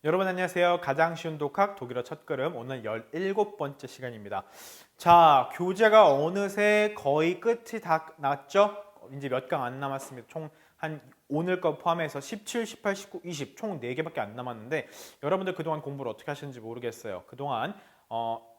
여러분 안녕하세요. 가장 쉬운 독학 독일어 첫걸음 오늘 17번째 시간입니다. 자, 교재가 어느새 거의 끝이 다 났죠? 이제 몇 강 안 남았습니다. 총 한 오늘 거 포함해서 17, 18, 19, 20 총 4개밖에 안 남았는데 여러분들 그동안 공부를 어떻게 하셨는지 모르겠어요. 그동안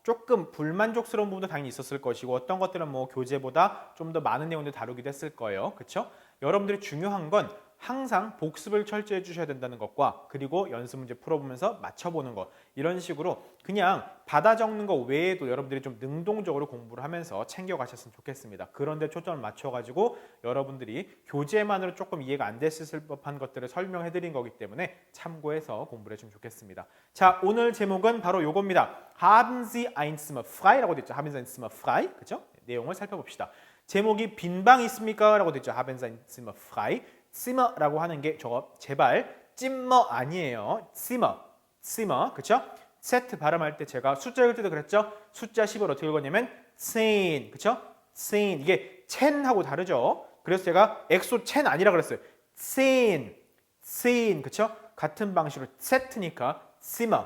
조금 불만족스러운 부분도 당연히 있었을 것이고 어떤 것들은 뭐 교재보다 좀 더 많은 내용들 다루기도 했을 거예요. 그렇죠? 여러분들이 중요한 건 항상 복습을 철저히 해주셔야 된다는 것과 그리고 연습 문제 풀어보면서 맞춰보는 것 이런 식으로 그냥 받아 적는 것 외에도 여러분들이 좀 능동적으로 공부를 하면서 챙겨가셨으면 좋겠습니다. 그런데 초점을 맞춰가지고 여러분들이 교재만으로 조금 이해가 안 됐을 법한 것들을 설명해드린 거기 때문에 참고해서 공부를 해주면 좋겠습니다. 자, 오늘 제목은 바로 요겁니다. Haben Sie ein Zimmer frei? 라고 됐죠. Haben Sie ein Zimmer frei? 그죠? 내용을 살펴봅시다. 제목이 빈방 있습니까? 라고 됐죠. Haben Sie ein Zimmer frei? Zimmer라고 하는 게 저거 제발 찜머 아니에요. Zimmer, 그쵸? 세트 발음할 때 제가 숫자 읽을 때도 그랬죠? 숫자 10을 어떻게 읽었냐면 10, 그쵸? 10, 이게 10하고 다르죠? 그래서 제가 엑소 10 아니라 그랬어요. 10, 그쵸? 같은 방식으로 세트니까 Zimmer,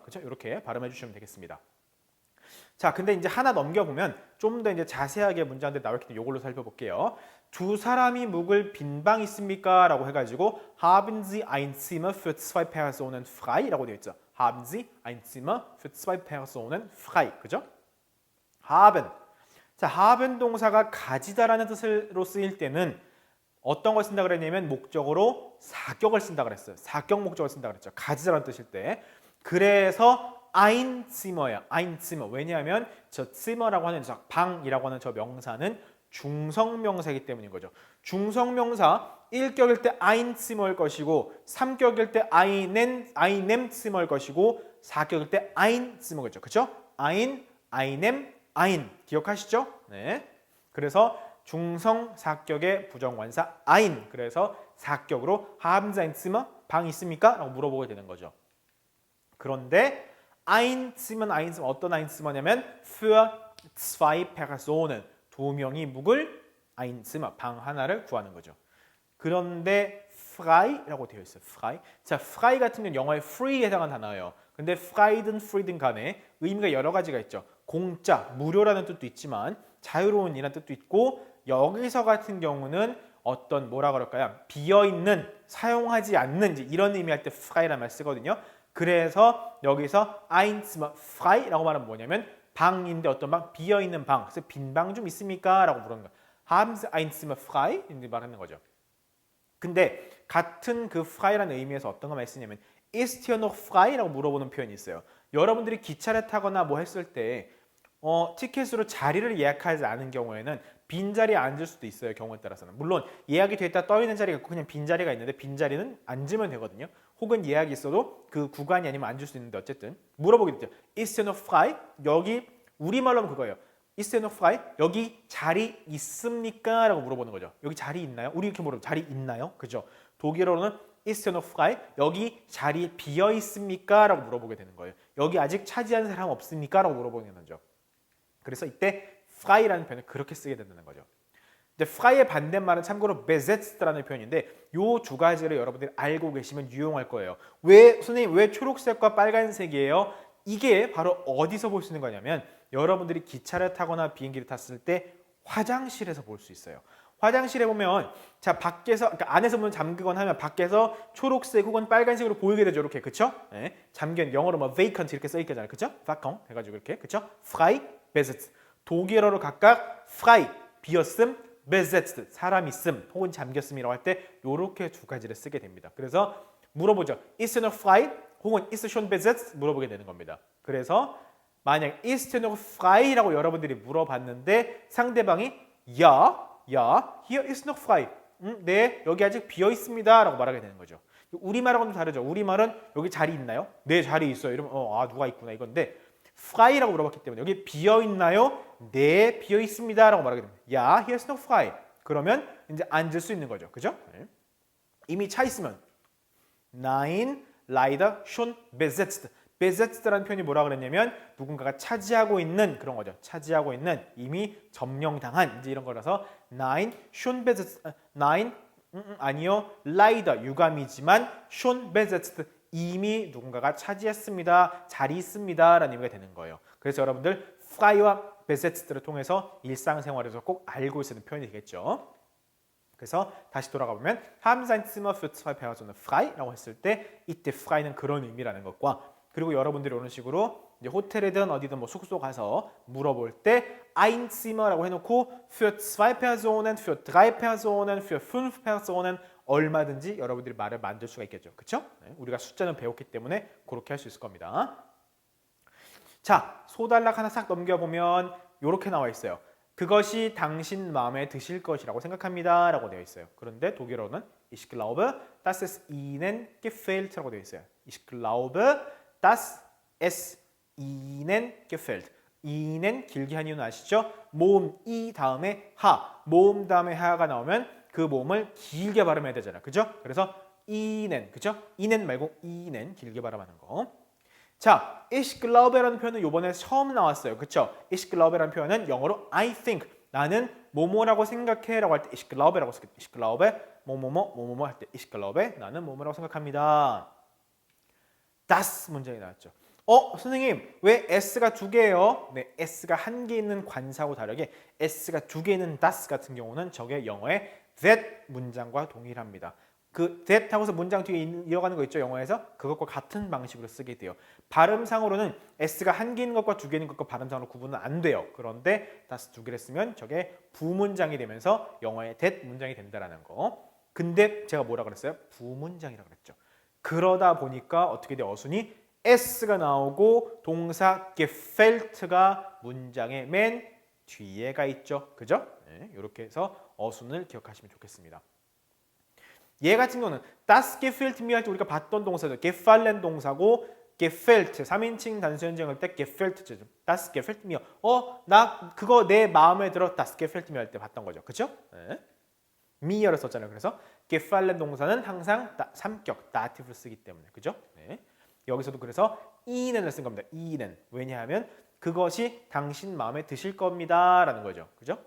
그쵸? 이렇게 발음해 주시면 되겠습니다. 자, 근데 이제 하나 넘겨보면 좀 더 이제 자세하게 문장들 나올 텐데 이걸로 살펴볼게요. 두 사람이 묵을 빈방 있습니까? 라고 해가지고 Haben Sie ein Zimmer für zwei Personen frei? 라고 되어 있죠. Haben Sie ein Zimmer für zwei Personen frei? 그죠? haben. 자, haben 동사가 가지다라는 뜻으로 쓰일 때는 어떤 걸 쓴다 그랬냐면 목적으로 사격을 쓴다 그랬어요. 사격 목적을 쓴다 그랬죠. 가지다라는 뜻일 때. 그래서 ein Zimmer야. ein Zimmer. 왜냐하면 저 Zimmer라고 하는 저 방이라고 하는 저 명사는 중성명사이기 때문인 거죠. 중성명사 1격일 때 ein Zimmer일 것이고 3격일 때 einem Zimmer일 것이고 4격일 때 ein Zimmer겠죠. 그렇죠? einem, 기억하시죠? 네. 그래서 중성 4격의 부정관사 ein. 그래서 4격으로 haben Sie ein Zimmer? 방 있습니까? 라고 물어보게 되는 거죠. 그런데 ein Zimmer 어떤 ein Zimmer냐면 für zwei Personen 두 명이 묵을 ein Zimmer 방 하나를 구하는 거죠. 그런데 frei라고 되어 있어요. frei. 자, frei 같은 경우는 영어의 free에 해당하는 단어예요. 근데 frei든 free든 간에 의미가 여러 가지가 있죠. 공짜, 무료라는 뜻도 있지만 자유로운이라는 뜻도 있고 여기서 같은 경우는 어떤 뭐라 그럴까요? 비어있는, 사용하지 않는 이런 의미할 때 frei라는 말 쓰거든요. 그래서 여기서 ein Zimmer frei라고 말하면 뭐냐면 방인데 어떤 방? 비어있는 방. 그래서 빈 방 좀 있습니까? 라고 물어보는 거예요. Haben Sie ein Zimmer frei? 이렇게 말하는 거죠. 근데 같은 그 frei라는 의미에서 어떤 거 쓰냐면 Ist hier noch frei? 라고 물어보는 표현이 있어요. 여러분들이 기차를 타거나 뭐 했을 때 티켓으로 자리를 예약하지 않은 경우에는 빈자리에 앉을 수도 있어요. 경우에 따라서는. 물론 예약이 됐다 떠있는 자리가 있고 그냥 빈자리가 있는데 빈자리는 앉으면 되거든요. 혹은 예약이 있어도 그 구간이 아니면 앉을 수 있는데 어쨌든 물어보게 됐죠. Ist noch frei? 여기 우리말로 하면 그거예요. Ist noch frei? 여기 자리 있습니까? 라고 물어보는 거죠. 여기 자리 있나요? 우리 이렇게 물어보면 자리 있나요? 그죠? 독일어로는 Ist noch frei? 여기 자리 비어 있습니까? 라고 물어보게 되는 거예요. 여기 아직 차지한 사람 없습니까? 라고 물어보는 거죠. 그래서 이때 frei라는 표현을 그렇게 쓰게 된다는 거죠. 근데 frei의 반대말은 참고로 besetzt라는 표현인데 이 두 가지를 여러분들이 알고 계시면 유용할 거예요. 선생님 왜 초록색과 빨간색이에요? 이게 바로 어디서 볼 수 있는 거냐면 여러분들이 기차를 타거나 비행기를 탔을 때 화장실에서 볼 수 있어요. 화장실에 보면 자 밖에서 그러니까 안에서 보면 잠그거나 하면 밖에서 초록색 혹은 빨간색으로 보이게 되죠. 이렇게 그렇죠? 네. 잠긴 영어로 뭐 vacant 이렇게 써 있잖아요. 그렇죠? vacant 해가지고 이렇게 그렇죠? frei, besetzt. 독일어로 각각 frei 비었음, besetzt 사람 있음 혹은 잠겼음이라고 할 때 이렇게 두 가지를 쓰게 됩니다. 그래서 물어보죠. Ist noch frei? 혹은 Ist schon besetzt? 물어보게 되는 겁니다. 그래서 만약 Ist noch frei라고 여러분들이 물어봤는데 상대방이 ja, hier ist noch frei. 네, 여기 아직 비어 있습니다. 라고 말하게 되는 거죠. 우리말하고는 다르죠. 우리말은 여기 자리 있나요? 네, 자리 있어요. 이러면 누가 있구나 이건데 frei라고 물어봤기 때문에 여기 비어 있나요? 네, 비어 있습니다. 라고 말하게 됩니다. Ja, hier ist noch frei. 그러면 이제 앉을 수 있는 거죠. 그죠? 네. 이미 차 있으면 Nein, leider schon besetzt. besetzt라는 표현이 뭐라 그랬냐면 누군가가 차지하고 있는 그런 거죠. 차지하고 있는 이미 점령당한 이제 이런 거라서 Nein, schon besetzt. Nein, 아니요. leider 유감이지만 schon besetzt 이미 누군가가 차지했습니다. 잘 있습니다. 라는 의미가 되는 거예요. 그래서 여러분들 frei와 besetzt를 통해서 일상생활에서 꼭 알고 있어야 되는 표현이 되겠죠. 그래서 다시 돌아가 보면 haben sein Zimmer für zwei Personen frei 라고 했을 때 이때 frei는 그런 의미라는 것과 그리고 여러분들이 이런 식으로 이제 호텔이든 어디든 뭐 숙소 가서 물어볼 때 ein Zimmer라고 해놓고 für zwei Personen, für drei Personen, für fünf Personen 얼마든지 여러분들이 말을 만들 수가 있겠죠. 그렇죠? 네, 우리가 숫자는 배웠기 때문에 그렇게 할 수 있을 겁니다. 자, 소단락 하나 싹 넘겨보면 이렇게 나와 있어요. 그것이 당신 마음에 드실 것이라고 생각합니다. 라고 되어 있어요. 그런데 독일어는 Ich glaube, dass es Ihnen gefällt 라고 되어 있어요. Ich glaube, dass es Ihnen gefällt. Ihnen 길게 한 이유는 아시죠? 모음 이 다음에 하, 모음 다음에 하가 나오면 그 모음을 길게 발음해야 되잖아요. 그죠? 그래서 Ihnen, 그죠? Ihnen 말고 Ihnen 길게 발음하는 거. 자, ich glaube라는 표현은 이번에 처음 나왔어요. 그렇죠? ich glaube라는 표현은 영어로 I think, 나는 뭐뭐라고 생각해라고 할 때 ich glaube라고 쓰겠죠. ich glaube, 뭐뭐뭐 할 때 ich glaube, 나는 뭐뭐라고 생각합니다. das 문장이 나왔죠. 선생님, 왜 s가 두 개예요? 네, s가 한 개 있는 관사하고 다르게 s가 두 개 있는 das 같은 경우는 저게 영어의 that 문장과 동일합니다. 그 that 하고서 문장 뒤에 이어가는 거 있죠, 영어에서? 그것과 같은 방식으로 쓰게 돼요. 발음상으로는 s가 한 개 있는 것과 두 개 있는 것과 발음상으로 구분은 안 돼요. 그런데 das 두 개를 쓰면 저게 부문장이 되면서 영어의 that 문장이 된다라는 거. 근데 제가 뭐라 그랬어요? 부문장이라고 그랬죠. 그러다 보니까 어떻게 돼? 어순이 s가 나오고 동사 gefelt가 문장의 맨 뒤에가 있죠. 그죠? 네, 이렇게 해서 어순을 기억하시면 좋겠습니다. 얘 같은 경우는 das gefällt mir 할 때 우리가 봤던 동사죠. gefallen 동사고 gefällt 3인칭 단수현정할 때 gefällt죠. das gefällt mir. 나 그거 내 마음에 들어 das gefällt mir 할 때 봤던 거죠. 그렇죠? 네. mir를 썼잖아요. 그래서 gefallen 동사는 항상 삼격 dative를 쓰기 때문에. 그죠? 네. 여기서도 그래서 Ihnen 쓴 겁니다. Ihnen. 왜냐하면 그것이 당신 마음에 드실 겁니다. 라는 거죠. 그죠?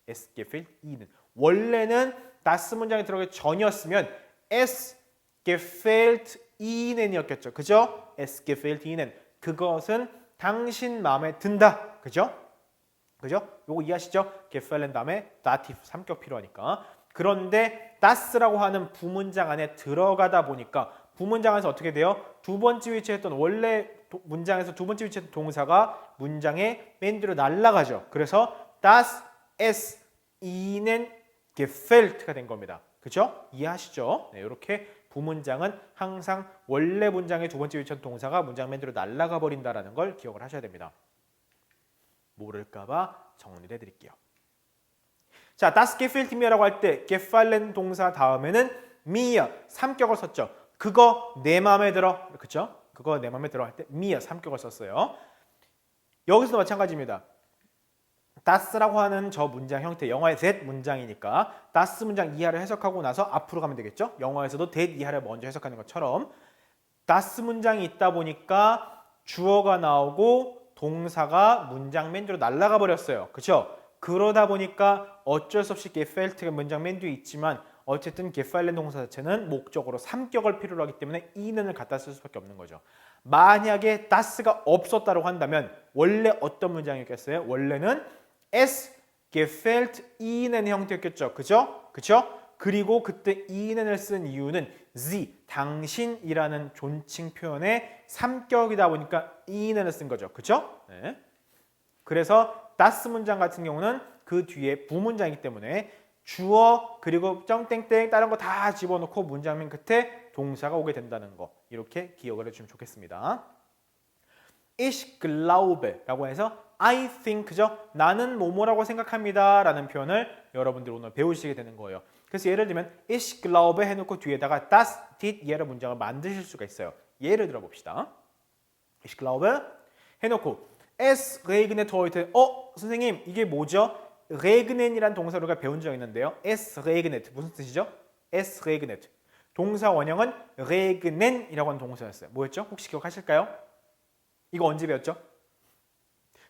Es gefällt Ihnen. 원래는 das 문장에 들어가기 전이었으면 Es gefällt Ihnen이었겠죠. 그죠? Es gefällt Ihnen. 그것은 당신 마음에 든다. 그죠? 그죠? 요거 이해하시죠? gefallen 다음에 dative, 삼격 필요하니까. 그런데 das라고 하는 부문장 안에 들어가다 보니까 부문장에서 어떻게 돼요? 두 번째 위치했던 원래 문장에서 두 번째 위치했던 동사가 문장의 맨 뒤로 날아가죠. 그래서 das es ihnen gefällt가 된 겁니다. 그죠? 이해하시죠? 네, 이렇게 부문장은 항상 원래 문장의 두 번째 위치했던 동사가 문장 맨 뒤로 날아가 버린다라는 걸 기억을 하셔야 됩니다. 모를까봐 정리를 해드릴게요. 자, das gefällt mir라고 할 때 gefallen 동사 다음에는 mir 삼격을 썼죠. 그거 내 마음에 들어. 그렇죠? 그거 내 마음에 들어 할 때 mir 삼격을 썼어요. 여기서도 마찬가지입니다. das라고 하는 저 문장 형태, 영어의 that 문장이니까 das 문장 이하를 해석하고 나서 앞으로 가면 되겠죠? 영어에서도 that 이하를 먼저 해석하는 것처럼 das 문장이 있다 보니까 주어가 나오고 동사가 문장 맨 뒤로 날아가 버렸어요. 그렇죠? 그러다 보니까 어쩔 수 없이 gefält가 문장 맨 뒤에 있지만 어쨌든 gefallen 동사 자체는 목적으로 삼격을 필요로 하기 때문에 ihnen 갖다 쓸 수밖에 없는 거죠. 만약에 das가 없었다고 한다면 원래 어떤 문장이었겠어요? 원래는 es gefällt ihnen 형태였겠죠. 그죠? 그죠? 그리고 그때 ihnen을 쓴 이유는 sie, 당신이라는 존칭 표현의 삼격이다 보니까 ihnen을 쓴 거죠. 그죠? 네. 그래서 das 문장 같은 경우는 그 뒤에 부문장이기 때문에 주어 그리고 점땡땡 다른 거 다 집어넣고 문장 맨 끝에 동사가 오게 된다는 거 이렇게 기억을 해주시면 좋겠습니다. Ich glaube 라고 해서 I think죠. 나는 뭐뭐라고 생각합니다 라는 표현을 여러분들 오늘 배우시게 되는 거예요. 그래서 예를 들면 Ich glaube 해놓고 뒤에다가 das, did, 예를 문장을 만드실 수가 있어요. 예를 들어봅시다. Ich glaube 해놓고 Es regnet heute. 선생님 이게 뭐죠? regnet이라는 동사를 우리가 배운 적이 있는데요. Es regnet 무슨 뜻이죠? Es regnet 동사 원형은 regnen이라고 하는 동사였어요. 뭐였죠? 혹시 기억하실까요? 이거 언제 배웠죠?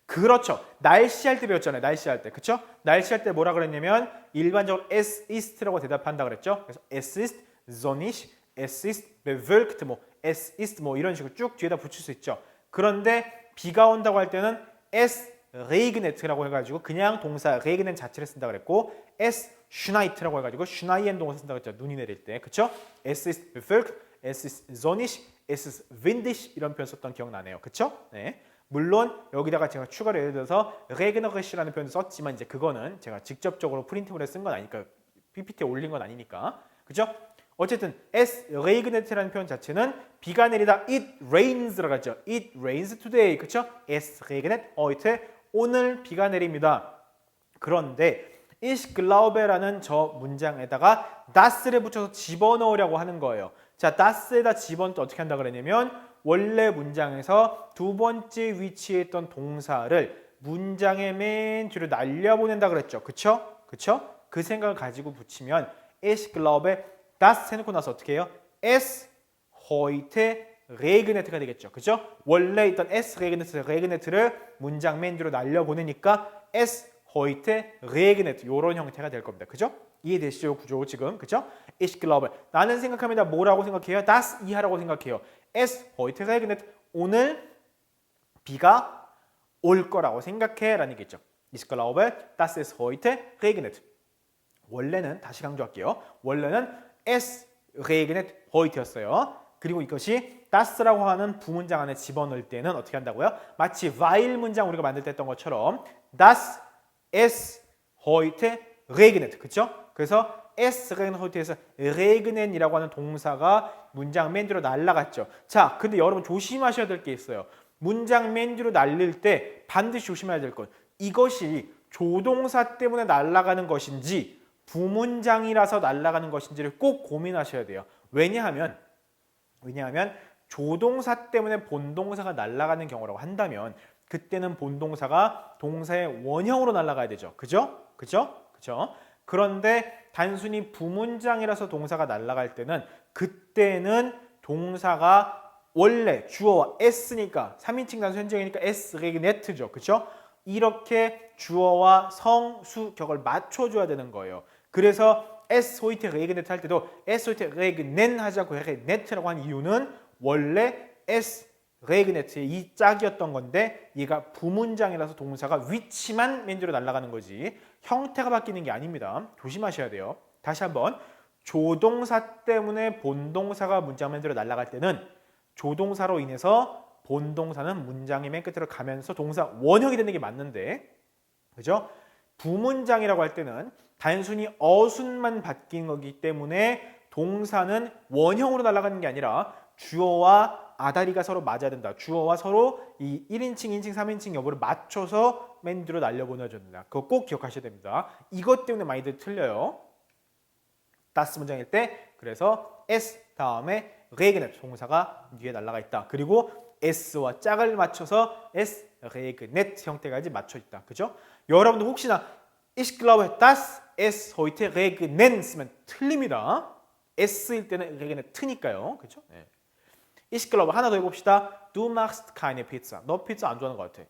그렇죠. 날씨할 때 배웠잖아요. 날씨할 때. 그렇죠? 날씨할 때 뭐라 그랬냐면 일반적으로 es ist라고 대답한다 그랬죠. 그래서 es ist sonnig, es ist bewölkt, 뭐 es ist 뭐 이런 식으로 쭉 뒤에다 붙일 수 있죠. 그런데 비가 온다고 할 때는 es regnet라고 해가지고 그냥 동사 regnen 자체를 쓴다 그랬고 es schneit라고 해가지고 schneien 동사 쓴다 그랬죠. 눈이 내릴 때, 그렇죠? Es ist bewölkt, es ist sonnig, es ist windig 이런 표현 썼던 기억나네요, 그렇죠? 네. 물론 여기다가 제가 추가로 예를 들어서 regneris라는 표현을 썼지만 이제 그거는 제가 직접적으로 프린트물에 쓴 건 아니니까 PPT에 올린 건 아니니까, 그렇죠? 어쨌든 es regnet라는 표현 자체는 비가 내리다 it rains라고 하죠. It rains today. 그렇죠? Es regnet heute. 오늘 비가 내립니다. 그런데 ich glaube라는 저 문장에다가 das를 붙여서 집어넣으려고 하는 거예요. 자, das에다 집어넣을 때 어떻게 한다 그랬냐면 원래 문장에서 두 번째 위치에 있던 동사를 문장의 맨 뒤로 날려보낸다 그랬죠. 그렇죠? 그렇죠? 그 생각을 가지고 붙이면 ich glaube das 해놓고 나서 어떻게 해요? es heute regnet가 되겠죠. 그죠? 원래 있던 es regnet를 문장 맨 뒤로 날려보내니까 es heute regnet 이런 형태가 될 겁니다. 그죠? 이해되시죠? 구조 지금. 그죠? ich glaube 나는 생각합니다. 뭐라고 생각해요? das 이하라고 생각해요. es heute regnet 오늘 비가 올 거라고 생각해 라는 얘기죠. ich glaube das es heute regnet 원래는 다시 강조할게요. 원래는 es regnet heute였어요. 그리고 이것이 das라고 하는 부문장 안에 집어넣을 때는 어떻게 한다고요? 마치 while 문장 우리가 만들 때 했던 것처럼 das es heute regnet. 그렇죠? 그래서 es regnet heute에서 regnet이라고 하는 동사가 문장 맨 뒤로 날아갔죠. 자, 근데 여러분 조심하셔야 될 게 있어요. 문장 맨 뒤로 날릴 때 반드시 조심해야 될 것. 이것이 조동사 때문에 날아가는 것인지 부문장이라서 날아가는 것인지를 꼭 고민하셔야 돼요. 왜냐하면 조동사 때문에 본동사가 날아가는 경우라고 한다면 그때는 본동사가 동사의 원형으로 날아가야 되죠. 그죠? 그런데 단순히 부문장이라서 동사가 날아갈 때는 그때는 동사가 원래 주어와 s니까 3인칭 단수 현재형이니까 s regnet죠. 그죠? 이렇게 주어와 성수격을 맞춰줘야 되는 거예요. 그래서 es heute regnet 할 때도 es heute regnen 하지 않고 regnet라고 한 이유는 원래 es regnet의 이 짝이었던 건데 얘가 부문장이라서 동사가 위치만 맨 뒤로 날아가는 거지 형태가 바뀌는 게 아닙니다. 조심하셔야 돼요. 다시 한번 조동사 때문에 본동사가 문장 맨 뒤로 날아갈 때는 조동사로 인해서 본동사는 문장의 맨 끝으로 가면서 동사 원형이 되는 게 맞는데 그죠? 부문장이라고 할 때는 단순히 어순만 바뀐 거기 때문에 동사는 원형으로 날아가는 게 아니라 주어와 아다리가 서로 맞아야 된다. 주어와 서로 이 1인칭, 2인칭, 3인칭 여부를 맞춰서 맨 뒤로 날려보내줘야 된다. 그거 꼭 기억하셔야 됩니다. 이것 때문에 많이들 틀려요. das 문장일 때 그래서 s 다음에 regnet 동사가 뒤에 날아가 있다. 그리고 s와 짝을 맞춰서 s regnet 형태까지 맞춰 있다. 그죠? 여러분들 혹시나 ich glaube, dass es heute regnen 쓰면 틀립니다. s일 때는 regnet니까요. 그렇죠? 네. Ich glaube 하나 더 해봅시다. Du magst keine Pizza. 너 피자 안 좋아하는 것 같아.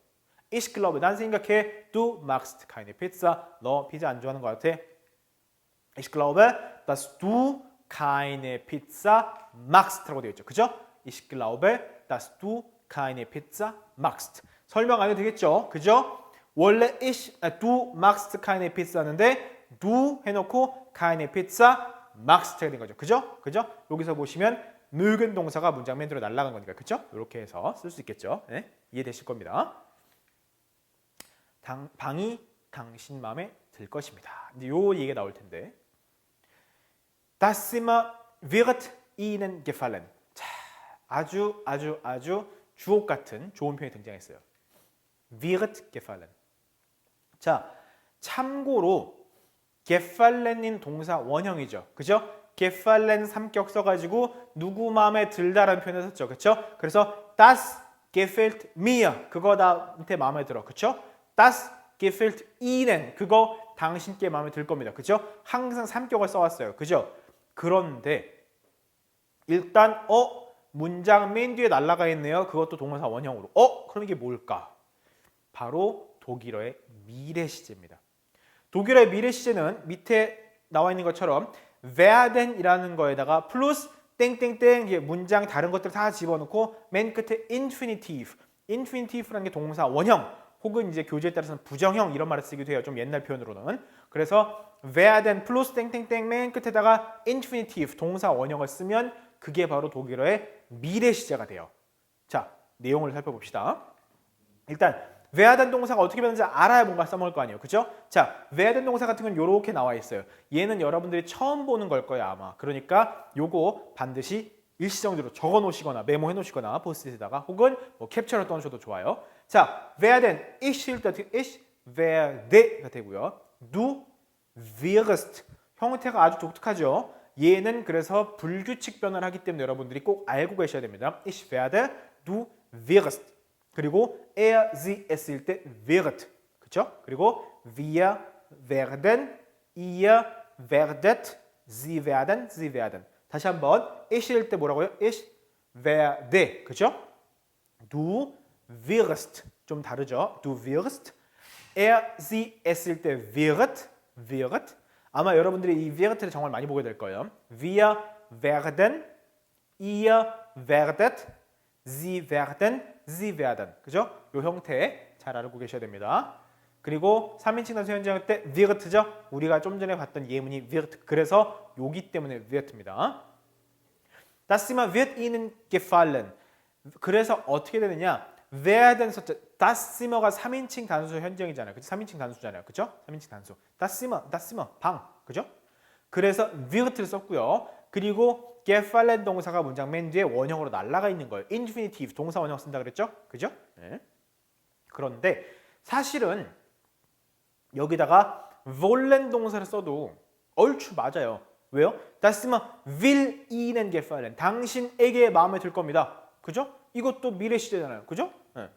Ich glaube 난 생각해. Du magst keine Pizza. 너 피자 안 좋아하는 것 같아. Ich glaube, dass du keine Pizza magst라고 되어 있죠. 그죠? Ich glaube, dass du keine Pizza magst. 설명 안 해도 되겠죠? 그죠? 원래 du magst keine Pizza 하는데 du 해놓고 keine Pizza magst가 된 거죠. 그죠? 여기서 보시면 mögen 동사가 문장 맨 뒤로 날아간 거니까 그죠? 이렇게 해서 쓸 수 있겠죠. 네? 이해되실 겁니다. 방이 당신 마음에 들 것입니다. 이제 요 얘기가 나올 텐데 Das Zimmer wird Ihnen gefallen. 자, 아주 주옥 같은 좋은 표현이 등장했어요. wird gefallen. 자, 참고로 gefallen인 동사 원형이죠. 그죠? gefallen 삼격 써가지고 누구 마음에 들다라는 표현을 썼죠. 그렇죠? 그래서 das gefällt mir 그거 나한테 마음에 들어. 그렇죠? das gefällt Ihnen 그거 당신께 마음에 들 겁니다. 그렇죠? 항상 삼격을 써왔어요. 그죠? 그런데 일단 문장 맨 뒤에 날아가 있네요. 그것도 동사 원형으로. 그럼 이게 뭘까? 바로 독일어의 미래 시제입니다. 독일어의 미래 시제는 밑에 나와 있는 것처럼 werden 이라는 거에다가 플러스 땡땡땡 이게 문장 다른 것들 다 집어넣고 맨 끝에 infinitive. infinitive라는 게 동사 원형 혹은 이제 교재에 따라서는 부정형 이런 말을 쓰기도 해요. 좀 옛날 표현으로는. 그래서 werden 플러스 땡땡땡 맨 끝에다가 infinitive 동사 원형을 쓰면 그게 바로 독일어의 미래 시제가 돼요. 자, 내용을 살펴봅시다. 일단 werden 동사가 어떻게 변하는지 알아야 뭔가 써먹을 거 아니에요. 그죠? 자, werden 동사 같은 건 이렇게 나와 있어요. 얘는 여러분들이 처음 보는 걸 거예요, 아마. 그러니까 요거 반드시 일시정지로 적어 놓으시거나 메모해 놓으시거나 포스트잇에다가 혹은 뭐 캡처를 떠놓으셔도 좋아요. 자, werden ich 때 ich werde 가 되고요. Du wirst 형태가 아주 독특하죠. 얘는 그래서 불규칙 변화를 하기 때문에 여러분들이 꼭 알고 계셔야 됩니다. Ich werde, du wirst. 그리고 er, sie, es일 때 wird. 그렇죠? 그리고 wir werden, ihr werdet, sie werden, sie werden. 다시 한번 ich일 때 뭐라고요? Ich werde. 그렇죠? Du wirst. 좀 다르죠? Du wirst. er, sie, es일 때 wird, wird. 아마 여러분들이 이 wirt를 정말 많이 보게 될 거예요. Wir werden, ihr werdet, sie werden, sie werden. 그죠? 이 형태 잘 알고 계셔야 됩니다. 그리고 3인칭 단수 현재할 때 wirt죠? 우리가 좀 전에 봤던 예문이 wird. 그래서 요기 때문에 wirt입니다. Das Zimmer wird Ihnen gefallen. 그래서 어떻게 되느냐? werden 썼죠. Das Zimmer가 3인칭 단수 현정이잖아요. 그죠? 3인칭 단수잖아요. 그죠? 3인칭 단수. Das Zimmer, 방. 그죠? 그래서 wirt를 썼고요. 그리고 gefallen 동사가 문장 맨 뒤에 원형으로 날아가 있는 거예요. infinitive 동사 원형 쓴다 그랬죠? 그죠? 네. 그런데 사실은 여기다가 wollen 동사를 써도 얼추 맞아요. 왜요? Das Zimmer will Ihnen gefallen. 당신에게 마음에 들 겁니다. 그죠? 이것도 미래 시제잖아요. 그죠? 네.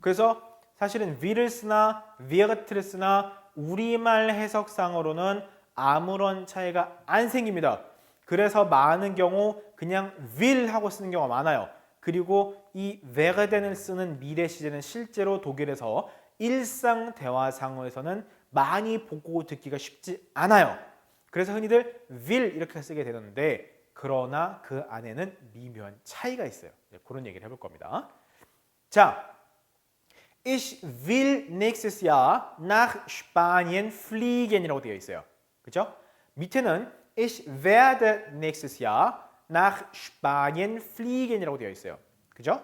그래서 사실은 will을 쓰나 wirt를 쓰나 우리말 해석상으로는 아무런 차이가 안 생깁니다. 그래서 많은 경우 그냥 will 하고 쓰는 경우가 많아요. 그리고 이 werden을 쓰는 미래 시제는 실제로 독일에서 일상 대화상에서는 많이 보고 듣기가 쉽지 않아요. 그래서 흔히들 will 이렇게 쓰게 되는데 그러나 그 안에는 미묘한 차이가 있어요. 그런 얘기를 해볼 겁니다. 자, Ich will nächstes Jahr nach Spanien fliegen이라고 되어 있어요. 그죠? 밑에는 Ich werde nächstes Jahr nach Spanien fliegen이라고 되어 있어요. 그죠?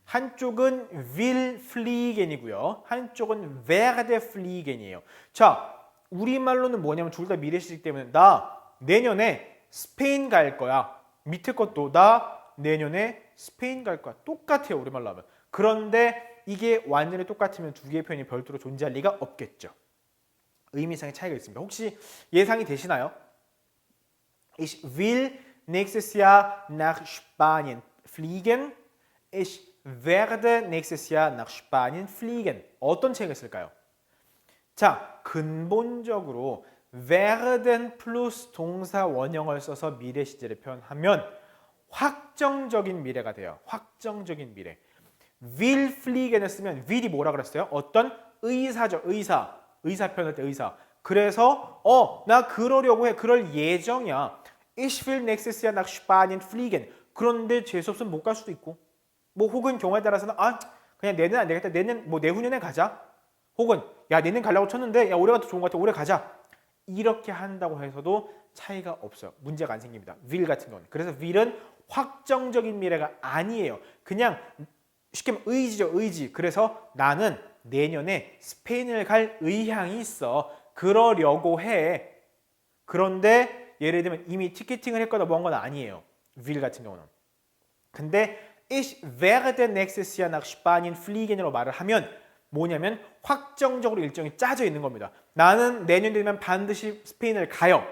한쪽은 will fliegen이고요. 한쪽은 werde fliegen이에요. 자, 우리말로는 뭐냐면 둘 다 미래시이기 때문에 나 내년에 스페인 갈 거야. 밑에 것도 나 내년에 스페인 갈 거야. 똑같아요. 우리말로 하면. 그런데 이게 완전히 똑같으면 두 개의 표현이 별도로 존재할 리가 없겠죠. 의미상의 차이가 있습니다. 혹시 예상이 되시나요? Ich will nächstes Jahr nach Spanien fliegen. Ich werde nächstes Jahr nach Spanien fliegen. 어떤 차이가 있을까요? 자, 근본적으로 werden 플러스 동사 원형을 써서 미래 시제를 표현하면 확정적인 미래가 돼요. 확정적인 미래. will fliegen을 쓰면 will이 뭐라 그랬어요? 어떤 의사죠. 의사 표현할 때 의사. 그래서 나 그러려고 해. 그럴 예정이야. Ich will nächstes Jahr nach Spanien fliegen. 그런데 재수 없으면 못 갈 수도 있고. 뭐 혹은 경우에 따라서는 그냥 내년 안 되겠다. 내후년에 가자. 혹은 야 내년 가려고 쳤는데 야 올해가 더 좋은 것 같아. 올해 가자. 이렇게 한다고 해서도 차이가 없어요. 문제가 안 생깁니다. will 같은 경우는. 그래서 will은 확정적인 미래가 아니에요. 그냥 쉽게 말하면 의지죠. 의지. 그래서 나는 내년에 스페인을 갈 의향이 있어. 그러려고 해. 그런데 예를 들면 이미 티켓팅을 했거나 뭐 한 건 아니에요. will 같은 경우는. 근데 Ich werde nächstes Jahr nach Spanien fliegen으로 말을 하면 뭐냐면 확정적으로 일정이 짜져 있는 겁니다. 나는 내년 되면 반드시 스페인을 가요.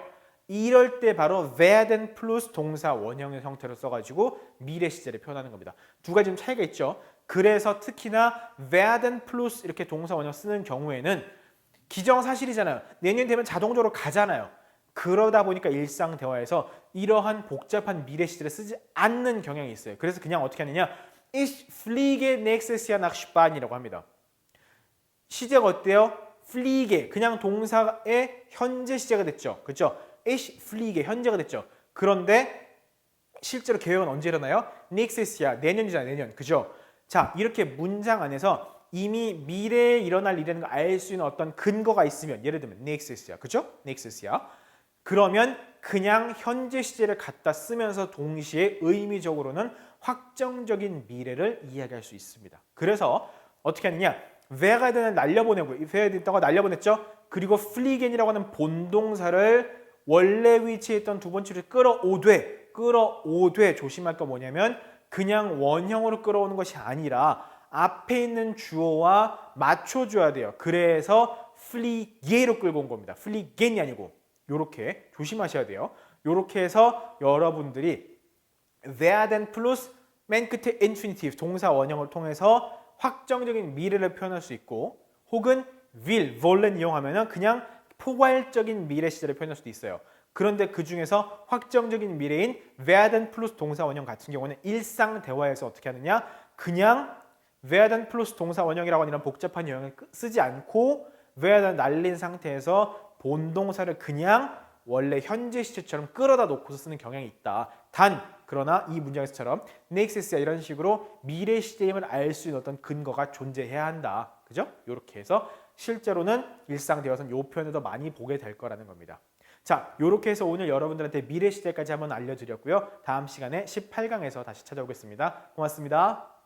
이럴 때 바로 werden 플러스 동사 원형의 형태로 써가지고 미래 시제를 표현하는 겁니다. 두 가지 좀 차이가 있죠. 그래서 특히나 werden 플러스 이렇게 동사 원형 쓰는 경우에는 기정사실이잖아요. 내년 되면 자동적으로 가잖아요. 그러다 보니까 일상 대화에서 이러한 복잡한 미래 시제를 쓰지 않는 경향이 있어요. 그래서 그냥 어떻게 하느냐? Ich fliege nächstes Jahr nach Spanien이라고 합니다. 시제가 어때요? fliege 그냥 동사의 현재 시제가 됐죠. 그렇죠? Ich fliege 현재가 됐죠. 그런데 실제로 계획은 언제 일어나요? next year, 내년이잖아요, 내년. 그죠? 자, 이렇게 문장 안에서 이미 미래에 일어날 일이라는 걸 알 수 있는 어떤 근거가 있으면, 예를 들면 next year, 그죠? next year. 그러면 그냥 현재 시제를 갖다 쓰면서 동시에 의미적으로는 확정적인 미래를 이야기할 수 있습니다. 그래서 어떻게 하느냐? where가 되는 날려보내고, where 있다가 날려보냈죠? 그리고 fleegen이라고 하는 본동사를 원래 위치에 있던 두 번째로 끌어오되 조심할 거 뭐냐면 그냥 원형으로 끌어오는 것이 아니라 앞에 있는 주어와 맞춰줘야 돼요. 그래서 flee게로 끌고 온 겁니다. fleegen이 아니고 요렇게 조심하셔야 돼요. 요렇게 해서 여러분들이 where then 플러스 맨 끝에 infinitive 동사 원형을 통해서 확정적인 미래를 표현할 수 있고 혹은 will을 이용하면 그냥 포괄적인 미래 시제를 표현할 수도 있어요. 그런데 그 중에서 확정적인 미래인 where then 플러스 동사 원형 같은 경우는 일상 대화에서 어떻게 하느냐? 그냥 where then 플러스 동사 원형이라고 하는 이런 복잡한 유형을 쓰지 않고 where then 날린 상태에서 본동사를 그냥 원래 현재 시제처럼 끌어다 놓고서 쓰는 경향이 있다. 그러나 이 문장에서처럼 next야 이런 식으로 미래 시제임을 알 수 있는 어떤 근거가 존재해야 한다. 그죠? 이렇게 해서 실제로는 일상 대화에서는 이 표현을 더 많이 보게 될 거라는 겁니다. 자, 이렇게 해서 오늘 여러분들한테 미래 시제까지 한번 알려드렸고요. 다음 시간에 18강에서 다시 찾아오겠습니다. 고맙습니다.